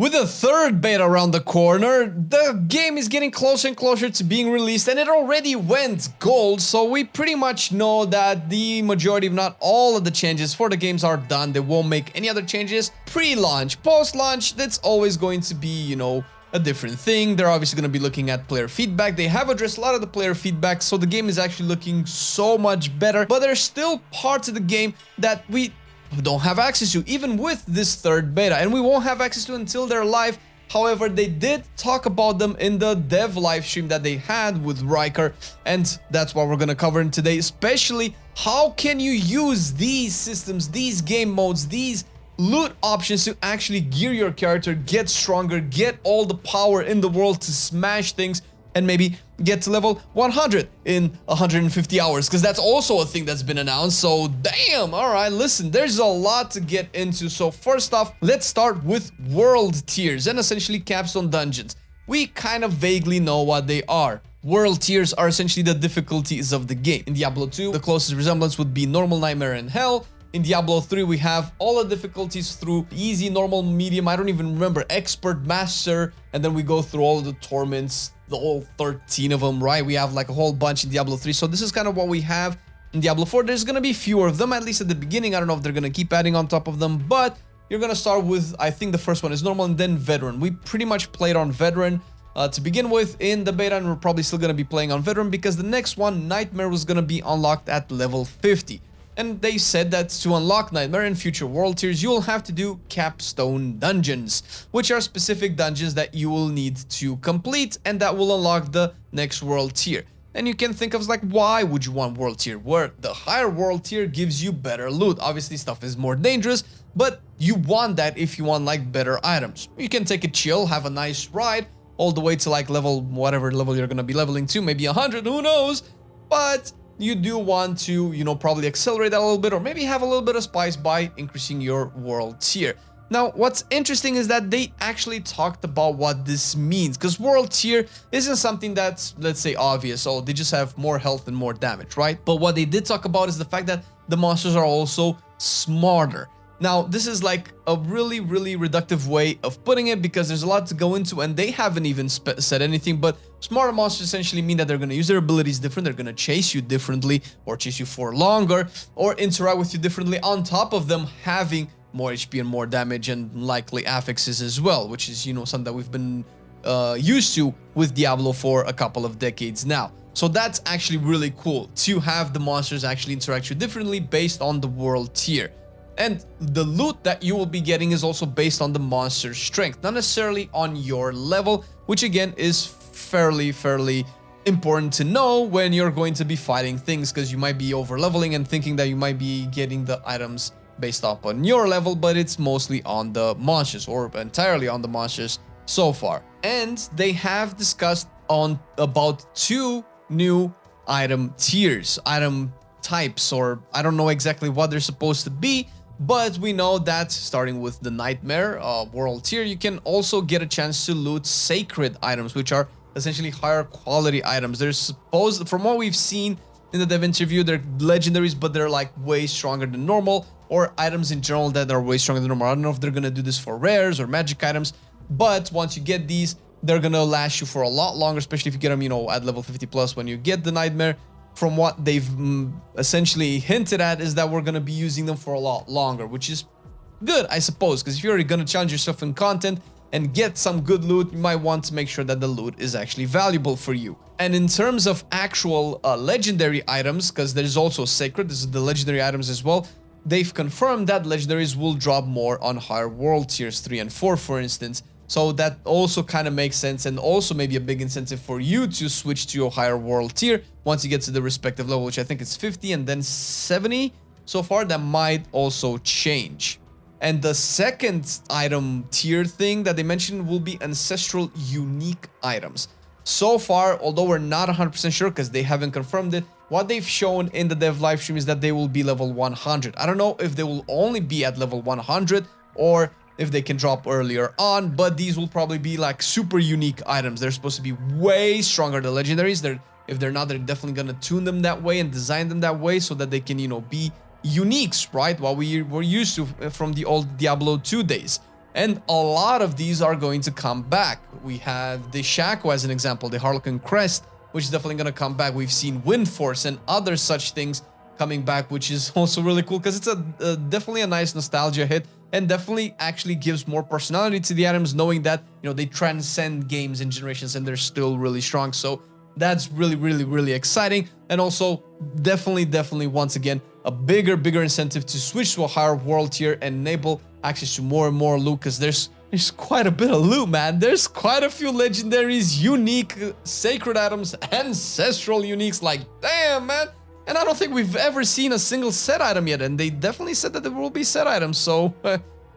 With the third beta around the corner, the game is getting closer and closer to being released, and it already went gold, so we pretty much know that the majority, if not all of the changes for the games are done. They won't make any other changes pre-launch. Post-launch, that's always going to be, you know, a different thing. They're obviously going to be looking at player feedback. They have addressed a lot of the player feedback, so the game is actually looking so much better, but there's still parts of the game that we don't have access to, even with this third beta, and we won't have access to until they're live. However, they did talk about them in the dev live stream that they had with Riker, and that's what we're going to cover in today, especially how can you use these systems, these game modes, these loot options to actually gear your character, get stronger, get all the power in the world to smash things, and maybe get to level 100 in 150 hours, because that's also a thing that's been announced. So damn, all right, listen, there's a lot to get into. So first off, let's start with world tiers and essentially capstone dungeons. We kind of vaguely know what they are. World tiers are essentially the difficulties of the game. In Diablo 2, the closest resemblance would be normal, nightmare, and hell. In Diablo 3, we have all the difficulties through easy, normal, medium, I don't even remember, expert, master, and then we go through all of the torments, the whole 13 of them, right? We have like a whole bunch in Diablo 3, so this is kind of what we have in Diablo 4. There's gonna be fewer of them, at least at the beginning. I don't know if they're gonna keep adding on top of them, but you're gonna start with, I think the first one is normal, and then veteran. We pretty much played on veteran to begin with in the beta, and we're probably still gonna be playing on veteran because the next one, nightmare, was gonna be unlocked at level 50. And they said that to unlock Nightmare in future world tiers, you will have to do capstone dungeons, which are specific dungeons that you will need to complete, and that will unlock the next world tier. And you can think of like, why would you want world tier? Where the higher world tier gives you better loot. Obviously, stuff is more dangerous, but you want that if you want like better items. You can take a chill, have a nice ride, all the way to like level, whatever level you're gonna be leveling to, maybe 100, who knows? But you do want to, you know, probably accelerate that a little bit, or maybe have a little bit of spice by increasing your world tier. Now, what's interesting is that they actually talked about what this means, because world tier isn't something that's, let's say, obvious. Oh, they just have more health and more damage, right? But what they did talk about is the fact that the monsters are also smarter. Now, this is like a really, really reductive way of putting it, because there's a lot to go into, and they haven't even said anything, but smarter monsters essentially mean that they're going to use their abilities different, they're going to chase you differently, or chase you for longer, or interact with you differently, on top of them having more HP and more damage, and likely affixes as well, which is, you know, something that we've been used to with Diablo for a couple of decades now. So that's actually really cool, to have the monsters actually interact with you differently based on the world tier. And the loot that you will be getting is also based on the monster's strength, not necessarily on your level, which again is fairly important to know when you're going to be fighting things, because you might be over leveling and thinking that you might be getting the items based up on your level, but it's mostly on the monsters, or entirely on the monsters so far. And they have discussed about 2 new item tiers, item types, or I don't know exactly what they're supposed to be. But we know that starting with the Nightmare world tier, you can also get a chance to loot sacred items, which are essentially higher quality items. They're supposed, from what we've seen in the dev interview, they're legendaries, but they're like way stronger than normal, or items in general that are way stronger than normal. I don't know if they're gonna do this for rares or magic items, but once you get these, they're gonna last you for a lot longer, especially if you get them, you know, at level 50 plus when you get the Nightmare. From what they've essentially hinted at is that we're going to be using them for a lot longer, which is good, I suppose, because if you're going to challenge yourself in content and get some good loot, you might want to make sure that the loot is actually valuable for you. And in terms of actual legendary items, because there's also sacred, this is the legendary items as well, they've confirmed that legendaries will drop more on higher world tiers 3 and 4, for instance. So that also kind of makes sense, and also maybe a big incentive for you to switch to your higher world tier once you get to the respective level, which I think is 50 and then 70 so far. That might also change. And the second item tier thing that they mentioned will be ancestral unique items. So far, although we're not 100% sure because they haven't confirmed it, what they've shown in the dev live stream is that they will be level 100. I don't know if they will only be at level 100 or if they can drop earlier on, but these will probably be like super unique items. They're supposed to be way stronger than legendaries. If they're not, they're definitely gonna tune them that way and design them that way so that they can, you know, be uniques, right? What we were used to from the old Diablo 2 days. And a lot of these are going to come back. We have the Shaco as an example, the Harlequin Crest, which is definitely going to come back. We've seen Wind Force and other such things coming back, which is also really cool because it's definitely a nice nostalgia hit and definitely actually gives more personality to the items, knowing that, you know, they transcend games and generations and they're still really strong. So that's really exciting. And also definitely once again a bigger incentive to switch to a higher world tier and enable access to more and more loot, because there's quite a bit of loot, man. There's quite a few legendaries, unique sacred items, ancestral uniques. Like, damn, man. And I don't think we've ever seen a single set item yet, and they definitely said that there will be set items, so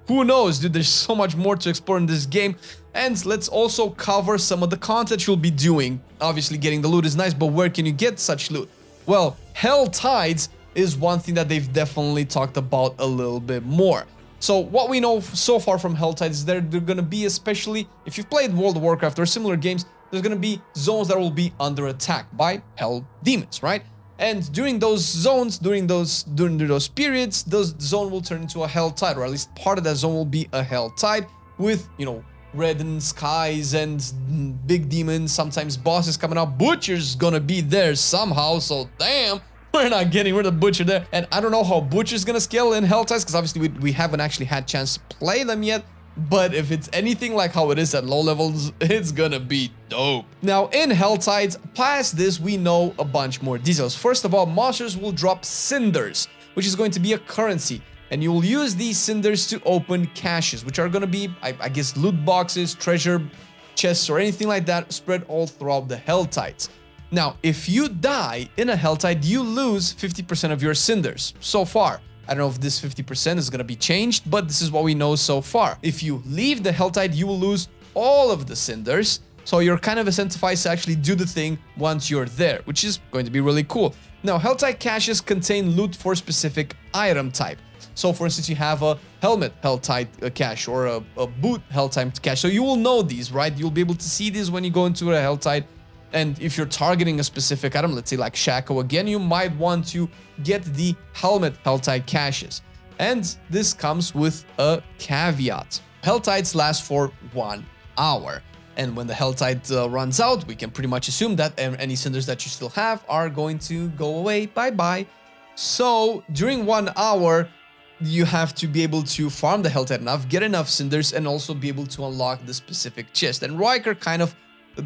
who knows, dude. There's so much more to explore in this game. And let's also cover some of the content you'll be doing. Obviously getting the loot is nice, but where can you get such loot? Well, Hell Tides is one thing that they've definitely talked about a little bit more. So what we know so far from Hell Tides is they're going to be, especially if you've played World of Warcraft or similar games, there's going to be zones that will be under attack by Hell Demons, right? And during those zones, during those periods, those zone will turn into a Hell Tide, or at least part of that zone will be a Hell Tide with, you know, reddened skies and big demons, sometimes bosses coming out. Butcher's gonna be there somehow, so damn, we're not getting rid of Butcher there. And I don't know how Butcher's gonna scale in Hell Tides, because obviously we haven't actually had chance to play them yet. But if it's anything like how it is at low levels, it's gonna be dope. Now, in Hell Tides, past this, we know a bunch more details. First of all, monsters will drop cinders, which is going to be a currency. And you will use these cinders to open caches, which are gonna be, I guess, loot boxes, treasure chests, or anything like that, spread all throughout the Hell Tides. Now, if you die in a Hell Tide, you lose 50% of your cinders so far. I don't know if this 50% is going to be changed, but this is what we know so far. If you leave the Hell Tide, you will lose all of the cinders. So you're kind of incentivized to actually do the thing once you're there, which is going to be really cool. Now, Hell Tide caches contain loot for specific item type. So for instance, you have a helmet Hell Tide cache or a boot Hell Tide cache. So you will know these, right? You'll be able to see these when you go into a Hell Tide. And if you're targeting a specific item, let's say like Shaco again, you might want to get the helmet Hell Tide caches. And this comes with a caveat. Hell Tides last for 1 hour. And when the Hell Tide runs out, we can pretty much assume that any cinders that you still have are going to go away. Bye-bye. So during 1 hour, you have to be able to farm the Hell Tide enough, get enough cinders, and also be able to unlock the specific chest. And Riker kind of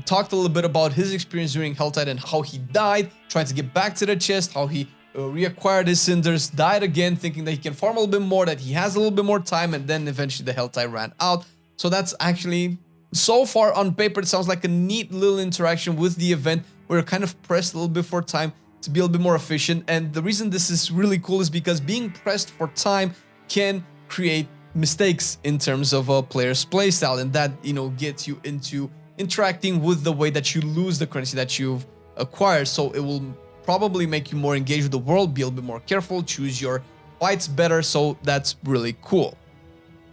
talked a little bit about his experience during Hell Tide and how he died, trying to get back to the chest, how he reacquired his cinders, died again, thinking that he can farm a little bit more, that he has a little bit more time, and then eventually the Hell Tide ran out. So that's actually, so far on paper, it sounds like a neat little interaction with the event where you're kind of pressed a little bit for time to be a little bit more efficient. And the reason this is really cool is because being pressed for time can create mistakes in terms of a player's playstyle, and that, you know, gets you into interacting with the way that you lose the currency that you've acquired. So it will probably make you more engaged with the world, be a little bit more careful, choose your fights better. So that's really cool.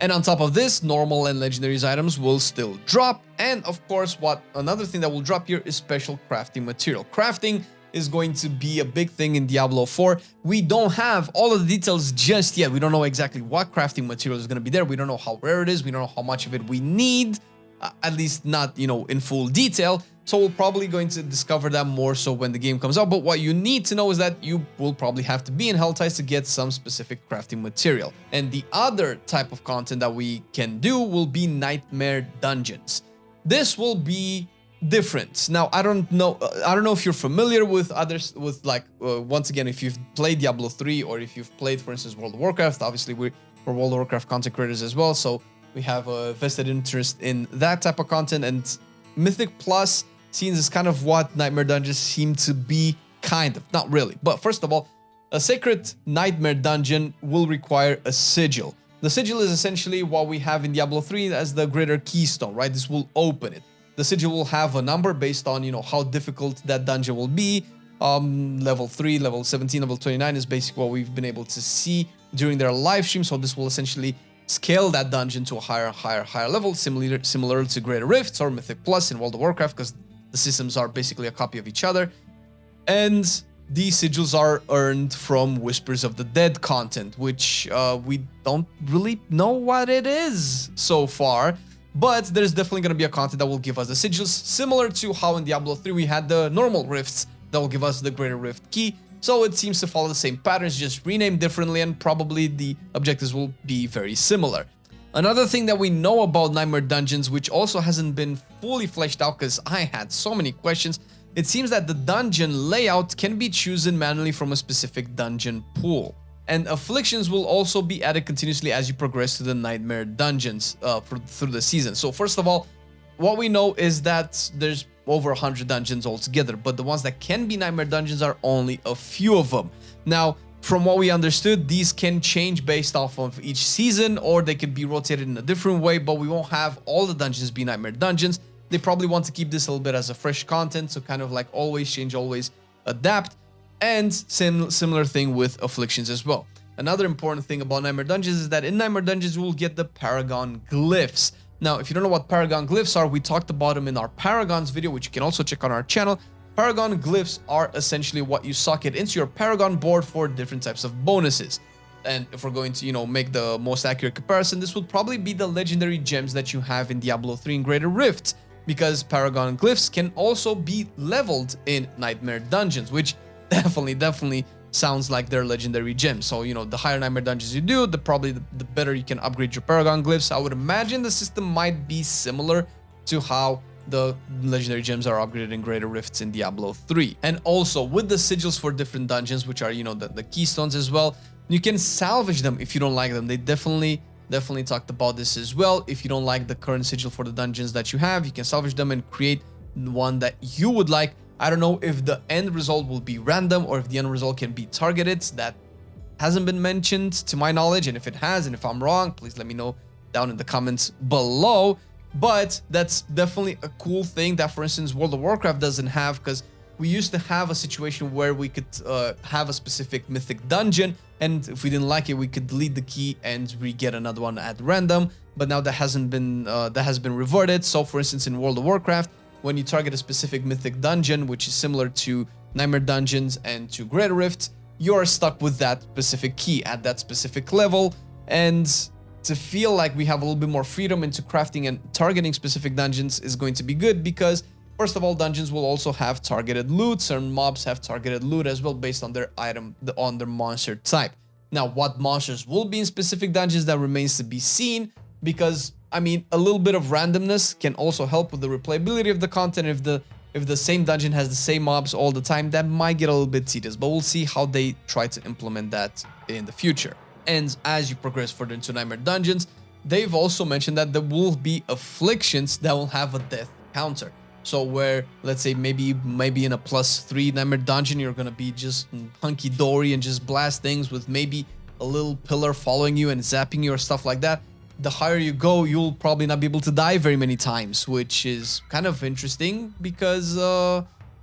And on top of this, normal and legendaries items will still drop. And of course, another thing that will drop here is special crafting material. Crafting is going to be a big thing in Diablo 4. We don't have all of the details just yet. We don't know exactly what crafting material is going to be there. We don't know how rare it is. We don't know how much of it we need. At least not, you know, in full detail. So we're probably going to discover that more so when the game comes out. But what you need to know is that you will probably have to be in Hell Tides to get some specific crafting material. And the other type of content that we can do will be nightmare dungeons. This will be different. Now, I don't know if you're familiar with others, with like, once again, if you've played Diablo 3 or if you've played, for instance, World of Warcraft. Obviously, we're World of Warcraft content creators as well. So we have a vested interest in that type of content, and Mythic Plus scenes is kind of what Nightmare Dungeons seem to be, kind of, not really. But first of all, a sacred Nightmare Dungeon will require a sigil. The sigil is essentially what we have in Diablo 3 as the greater keystone, right? This will open it. The sigil will have a number based on, you know, how difficult that dungeon will be. Level 3, level 17, level 29 is basically what we've been able to see during their live stream. So this will essentially scale that dungeon to a higher level, similar to Greater Rifts or Mythic Plus in World of Warcraft, because the systems are basically a copy of each other. And these sigils are earned from Whispers of the Dead content, which we don't really know what it is so far. But there's definitely going to be a content that will give us the sigils, similar to how in Diablo 3 we had the normal rifts that will give us the Greater Rift key. So it seems to follow the same patterns, just renamed differently, and probably the objectives will be very similar. Another thing that we know about Nightmare Dungeons, which also hasn't been fully fleshed out because I had so many questions, it seems that the dungeon layout can be chosen manually from a specific dungeon pool. And afflictions will also be added continuously as you progress through the Nightmare Dungeons through the season. So first of all, what we know is that there's over 100 dungeons altogether, but the ones that can be Nightmare Dungeons are only a few of them. Now, from what we understood, these can change based off of each season, or they could be rotated in a different way, but we won't have all the dungeons be Nightmare Dungeons. They probably want to keep this a little bit as a fresh content, so kind of like always change, always adapt. And similar thing with afflictions as well. Another important thing about Nightmare Dungeons is that in Nightmare Dungeons you will get the Paragon Glyphs. Now, if you don't know what Paragon Glyphs are, we talked about them in our Paragons video, which you can also check on our channel. Paragon Glyphs are essentially what you socket into your Paragon board for different types of bonuses. And if we're going to, make the most accurate comparison, this would probably be the legendary gems that you have in Diablo 3 and Greater Rift, because Paragon Glyphs can also be leveled in Nightmare Dungeons, which definitely sounds like they're legendary gems. So, the higher Nightmare Dungeons you do, the better you can upgrade your Paragon Glyphs. I would imagine the system might be similar to how the legendary gems are upgraded in Greater Rifts in Diablo 3. And also with the sigils for different dungeons, which are, the keystones as well, you can salvage them if you don't like them. They definitely talked about this as well. If you don't like the current sigil for the dungeons that you have, you can salvage them and create one that you would like. I don't know if the end result will be random or if the end result can be targeted. That hasn't been mentioned to my knowledge, and if it has, and if I'm wrong, please let me know down in the comments below. But that's definitely a cool thing that, for instance, World of Warcraft doesn't have, because we used to have a situation where we could have a specific mythic dungeon, and if we didn't like it, we could delete the key and re-get another one at random. But now that has been reverted. So, for instance, in World of Warcraft, when you target a specific mythic dungeon, which is similar to Nightmare Dungeons and to Greater Rift, you're stuck with that specific key at that specific level. And to feel like we have a little bit more freedom into crafting and targeting specific dungeons is going to be good, because first of all, dungeons will also have targeted loot. Certain mobs have targeted loot as well based on their on their monster type. Now, what monsters will be in specific dungeons, that remains to be seen, because a little bit of randomness can also help with the replayability of the content. If the same dungeon has the same mobs all the time, that might get a little bit tedious, but we'll see how they try to implement that in the future. And as you progress further into Nightmare Dungeons, they've also mentioned that there will be afflictions that will have a death counter. So where, let's say, maybe in a +3 Nightmare Dungeon, you're gonna be just hunky-dory and just blast things with maybe a little pillar following you and zapping you or stuff like that. The higher you go, you'll probably not be able to die very many times, which is kind of interesting, because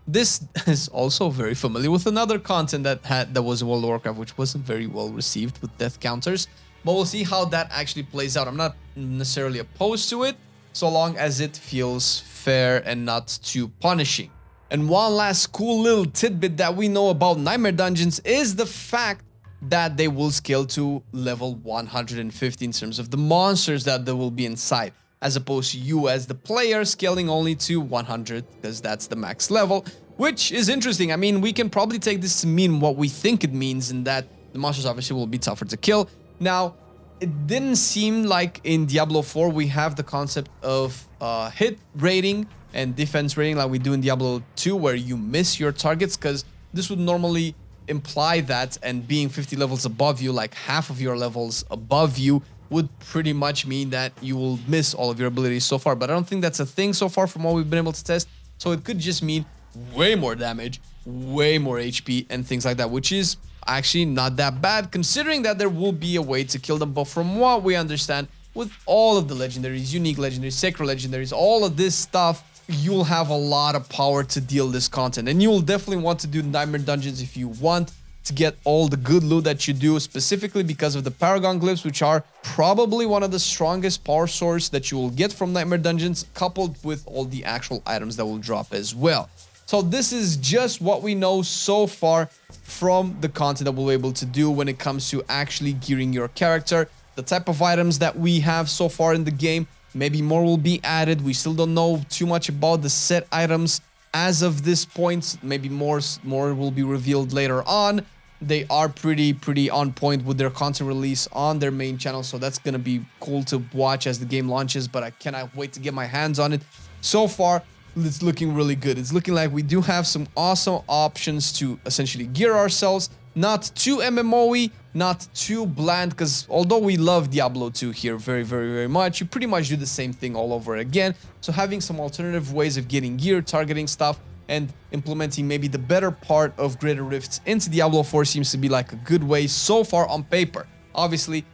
this is also very familiar with another content that was in World of Warcraft, which wasn't very well received with death counters. But we'll see how that actually plays out. I'm not necessarily opposed to it, so long as it feels fair and not too punishing. And one last cool little tidbit that we know about Nightmare Dungeons is the fact that they will scale to level 150 in terms of the monsters that there will be inside, as opposed to you as the player scaling only to 100, because that's the max level, which is interesting. We can probably take this to mean what we think it means, in that the monsters obviously will be tougher to kill. Now, it didn't seem like in Diablo 4 we have the concept of hit rating and defense rating like we do in Diablo 2, where you miss your targets, because this would normally imply that, and being 50 levels above you, like half of your levels above you, would pretty much mean that you will miss all of your abilities so far. But I don't think that's a thing so far from what we've been able to test. So it could just mean way more damage, way more HP, and things like that, which is actually not that bad, considering that there will be a way to kill them. But from what we understand, with all of the legendaries, unique legendaries, sacred legendaries, all of this stuff, you'll have a lot of power to deal this content, and you'll definitely want to do Nightmare Dungeons if you want to get all the good loot that you do, specifically because of the Paragon Glyphs, which are probably one of the strongest power source that you will get from Nightmare Dungeons, coupled with all the actual items that will drop as well. So this is just what we know so far from the content that we'll be able to do when it comes to actually gearing your character. The type of items that we have so far in the game, maybe more will be added. We still don't know too much about the set items as of this point. Maybe more will be revealed later on. They are pretty on point with their content release on their main channel, so that's gonna be cool to watch as the game launches, but I cannot wait to get my hands on it. So far, it's looking really good. It's looking like we do have some awesome options to essentially gear ourselves. Not too MMO-y, not too bland, because although we love Diablo 2 here very much, you pretty much do the same thing all over again. So having some alternative ways of getting gear, targeting stuff, and implementing maybe the better part of Greater Rifts into Diablo 4 seems to be like a good way so far on paper. Obviously,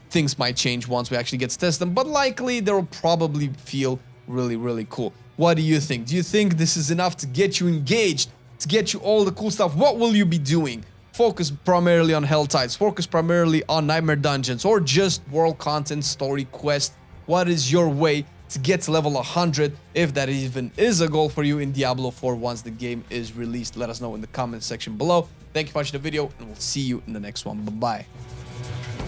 things might change once we actually get to test them, but likely they'll probably feel really cool. What do you think? Do you think this is enough to get you engaged, to get you all the cool stuff? What will you be doing? Focus primarily on Hell Tides, focus primarily on Nightmare Dungeons, or just world content, story, quest? What is your way to get to level 100, if that even is a goal for you in Diablo 4 once the game is released? Let us know in the comment section below. Thank you for watching the video, and we'll see you in the next one. Bye-bye.